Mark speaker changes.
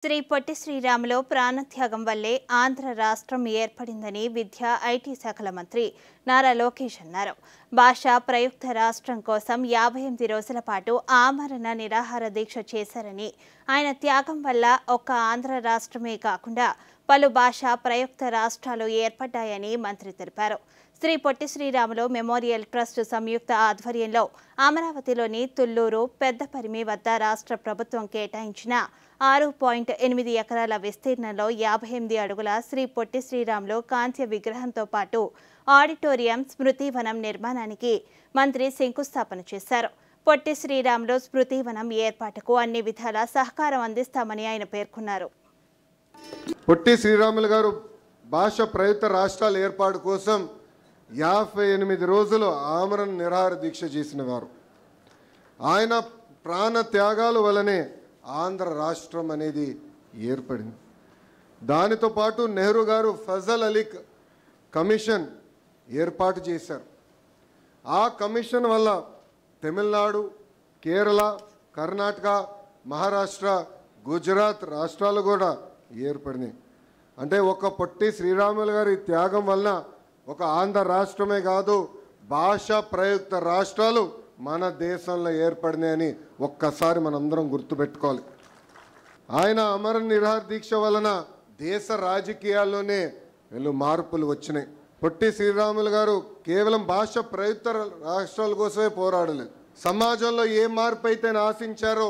Speaker 1: శ్రీ పొట్టి శ్రీరాములు ప్రాణత్యాగం వల్లే ఆంధ్ర రాష్ట్రం ఏర్పడిందని విద్యా ఐటీ శాఖల మంత్రి నారా లోకేష్ అన్నారు. భాషా ప్రయుక్త రాష్ట్రం కోసం 58 రోజుల పాటు ఆమరణ నిరాహార దీక్ష చేశారని, ఆయన త్యాగం వల్ల ఒక్క ఆంధ్ర రాష్ట్రమే కాకుండా పలు భాషా ప్రయుక్త రాష్ట్రాలు ఏర్పడ్డాయని మంత్రి తెలిపారు. శ్రీ పొట్టి శ్రీరాములు మెమోరియల్ ట్రస్ట్ సంయుక్త ఆధ్వర్యంలో అమరావతిలోని తుళ్లూరు పెద్దపరిమి వద్ద రాష్ట్ర ప్రభుత్వం కేటాయించిన 6.8 ఎకరాల విస్తీర్ణంలో 58 అడుగుల శ్రీ పొట్టి శ్రీరాములు కాంస్య విగ్రహంతో పాటు ఆడిటోరియం, స్మృతివనం నిర్మాణానికి మంత్రి శంకుస్థాపన చేశారు. పొట్టి శ్రీరాములు స్మృతివనం ఏర్పాటుకు అన్ని విధాల సహకారం అందిస్తామని ఆయన పేర్కొన్నారు.
Speaker 2: పొట్టి శ్రీరాములు గారు భాష ప్రయుక్త రాష్ట్రాల ఏర్పాటు కోసం 58 రోజులు ఆమరణ నిరాహార దీక్ష చేసిన వారు. ఆయన ప్రాణ త్యాగాల వలనే ఆంధ్ర రాష్ట్రం అనేది ఏర్పడింది. దానితో పాటు నెహ్రూ గారు ఫజల్ అలీ కమిషన్ ఏర్పాటు చేశారు. ఆ కమిషన్ వల్ల తమిళనాడు, కేరళ, కర్ణాటక, మహారాష్ట్ర, గుజరాత్ రాష్ట్రాలు కూడా ఏర్పడినాయి. అంటే ఒక పొట్టి శ్రీరాములు గారి త్యాగం వలన ఒక ఆంధ్ర రాష్ట్రమే కాదు, భాష ప్రయుక్త రాష్ట్రాలు మన దేశంలో ఏర్పడినాయని ఒక్కసారి మనందరం గుర్తుపెట్టుకోవాలి. ఆయన అమరణ నిరాహార దీక్ష వలన దేశ రాజకీయాల్లోనే మార్పులు వచ్చినాయి. పొట్టి శ్రీరాములు గారు కేవలం భాష ప్రయుక్త రాష్ట్రాల కోసమే పోరాడలేదు. సమాజంలో ఏ మార్పు అయితే ఆశించారో